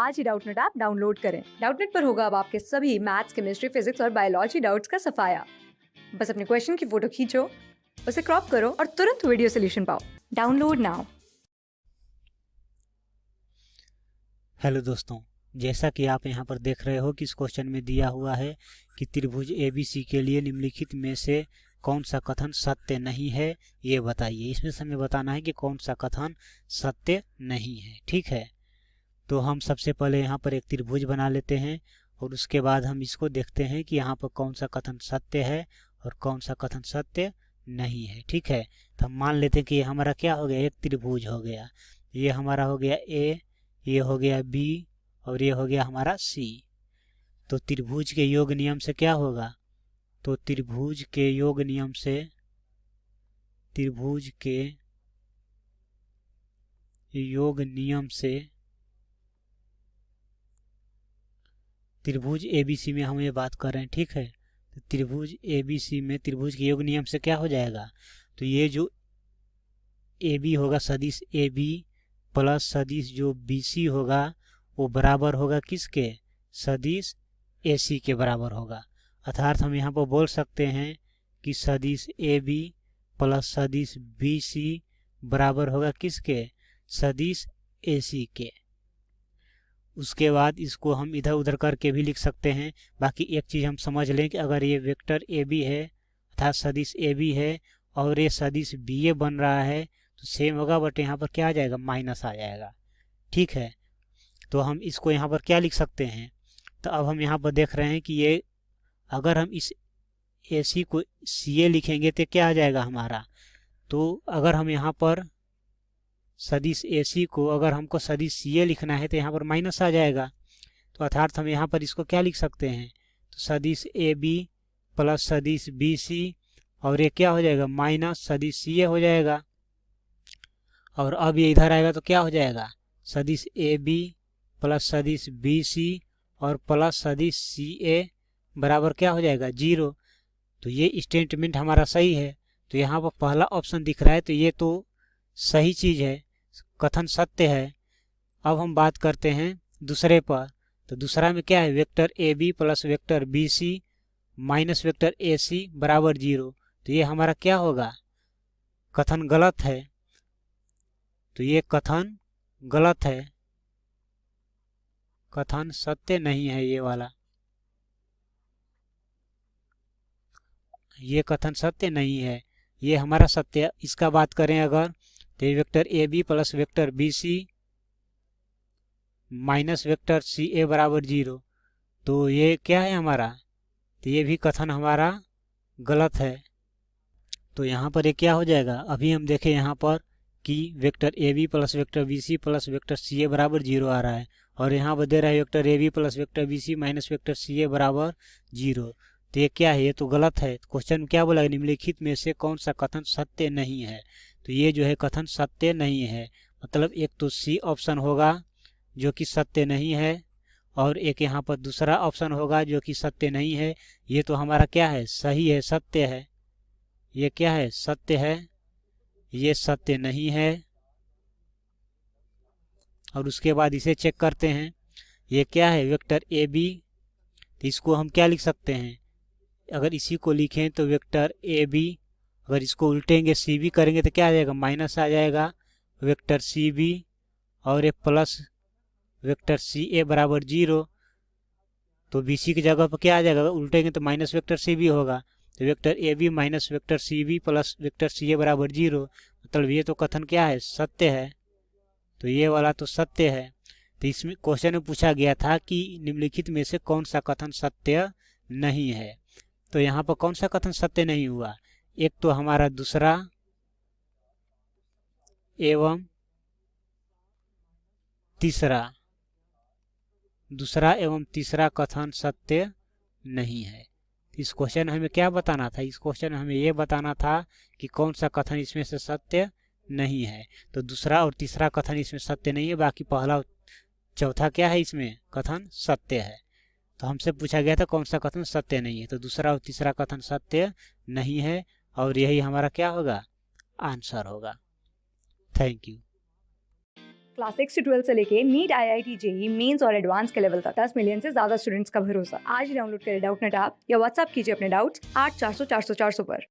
आज ही Doubtnut app download करें। Doubtnut पर होगा अब आपके सभी मैथ्स, केमिस्ट्री, फिजिक्स और बायोलॉजी डाउट्स का सफाया। बस अपने क्वेश्चन की फोटो खींचो, उसे क्रॉप करो और तुरंत वीडियो सोल्यूशन पाओ। Download now. हेलो दोस्तों, जैसा कि आप यहाँ पर देख रहे हो कि इस क्वेश्चन में दिया हुआ है कि त्रिभुज ABC के लिए निम्नलिखित में से कौन सा कथन सत्य नहीं है, ये बताइए। इसमें से हमें बताना है कि कौन सा कथन सत्य नहीं है। ठीक है, तो हम सबसे पहले यहाँ पर एक त्रिभुज बना लेते हैं और उसके बाद हम इसको देखते हैं कि यहाँ पर कौन सा कथन सत्य है और कौन सा कथन सत्य नहीं है। ठीक है, तो हम मान लेते हैं कि ये हमारा क्या हो गया, एक त्रिभुज हो गया। ये हमारा हो गया A, ये हो गया B और ये हो गया हमारा C। तो त्रिभुज के योग नियम से क्या होगा, तो त्रिभुज के योग नियम से त्रिभुज ABC में हम ये बात कर रहे हैं। ठीक है, तो त्रिभुज ABC में त्रिभुज के योग नियम से क्या हो जाएगा, तो ये जो AB होगा सदिश AB प्लस सदिश जो BC होगा वो बराबर होगा किसके, सदिश AC के बराबर होगा। अर्थात हम यहाँ पर बोल सकते हैं कि सदिश AB प्लस सदिश BC बराबर होगा किसके, सदिश AC के। उसके बाद इसको हम इधर उधर करके भी लिख सकते हैं। बाकी एक चीज़ हम समझ लें कि अगर ये वेक्टर AB है अर्थात सदिश AB है और ये सदिश BA बन रहा है तो सेम होगा, बट यहाँ पर क्या आ जाएगा, माइनस आ जाएगा। ठीक है, तो हम इसको यहाँ पर क्या लिख सकते हैं, तो अब हम यहाँ पर देख रहे हैं कि ये अगर हम इस AC को CA लिखेंगे तो क्या आ जाएगा हमारा, तो अगर हम यहाँ पर सदिश AC को अगर हमको सदिश CA लिखना है तो यहाँ पर माइनस आ जाएगा। तो अर्थात हम यहाँ पर इसको क्या लिख सकते हैं, तो सदिश AB प्लस सदिश BC और ये क्या हो जाएगा, माइनस सदिश CA हो जाएगा। और अब ये इधर आएगा तो क्या हो जाएगा, सदिश AB प्लस सदिश BC और प्लस सदिश CA बराबर क्या हो जाएगा, 0। तो ये स्टेटमेंट हमारा सही है। तो यहाँ पर पहला ऑप्शन दिख रहा है तो ये तो सही चीज़ है, कथन सत्य है। अब हम बात करते हैं दूसरे पर। तो दूसरा में क्या है, vector AB plus vector BC minus vector AC बराबर 0। तो ये हमारा क्या होगा, कथन गलत है। तो ये कथन गलत है, कथन सत्य नहीं है। ये वाला ये कथन सत्य नहीं है, ये हमारा सत्य। इसका बात करें अगर तो ये vector AB plus vector BC minus vector CA बराबर 0। तो ये क्या है हमारा, तो ये भी कथन हमारा गलत है। तो यहाँ पर ये क्या हो जाएगा, अभी हम देखें यहाँ पर कि vector AB plus vector BC plus vector CA बराबर 0 आ रहा है और यहाँ पर दे रहा है vector AB plus vector BC minus vector CA बराबर 0। तो ये क्या है, ये तो गलत है। क्वेश्चन क्या बोला, निम्नलिखित में से कौन सा कथन सत्य नहीं है। तो ये जो है कथन सत्य नहीं है, मतलब एक तो C ऑप्शन होगा जो कि सत्य नहीं है और एक यहाँ पर दूसरा ऑप्शन होगा जो कि सत्य नहीं है। ये तो हमारा क्या है, सही है, सत्य है। ये क्या है, सत्य है, ये सत्य नहीं है। और उसके बाद इसे चेक करते हैं, ये क्या है, वेक्टर AB। तो इसको हम क्या लिख सकते हैं, अगर इसी को लिखें तो वेक्टर AB, अगर इसको उल्टेंगे CB करेंगे तो क्या आ जाएगा, माइनस आ जाएगा वेक्टर CB और ये प्लस वेक्टर CA बराबर 0। तो BC की जगह पर क्या आ जाएगा, उल्टेंगे तो माइनस वेक्टर CB होगा। तो vector AB minus vector CB plus vector CA बराबर 0, मतलब ये तो कथन क्या है, सत्य है। तो ये वाला तो सत्य है। तो इसमें क्वेश्चन में पूछा गया था कि निम्नलिखित में से कौन सा कथन सत्य नहीं है। तो यहाँ पर कौन सा कथन सत्य नहीं हुआ, एक तो हमारा दूसरा एवं तीसरा, दूसरा एवं तीसरा कथन सत्य नहीं है। इस क्वेश्चन में हमें क्या बताना था, इस क्वेश्चन में हमें ये बताना था कि कौन सा कथन इसमें से सत्य नहीं है। तो दूसरा और तीसरा कथन इसमें सत्य नहीं है, बाकी पहला चौथा क्या है, इसमें कथन सत्य है। तो हमसे पूछा गया था कौन सा कथन सत्य नहीं है, तो दूसरा और तीसरा कथन सत्य नहीं है और यही हमारा क्या होगा, आंसर होगा। Thank you. क्लास 6 से 12 से लेके नीट, IIT, जेई, मेंस और एडवांस के लेवल तक 10 मिलियन से ज्यादा स्टूडेंट्स का भरोसा। आज ही डाउनलोड करें डाउटनेट ऐप या व्हाट्सएप कीजिए अपने डाउट्स 8400 400 400 पर।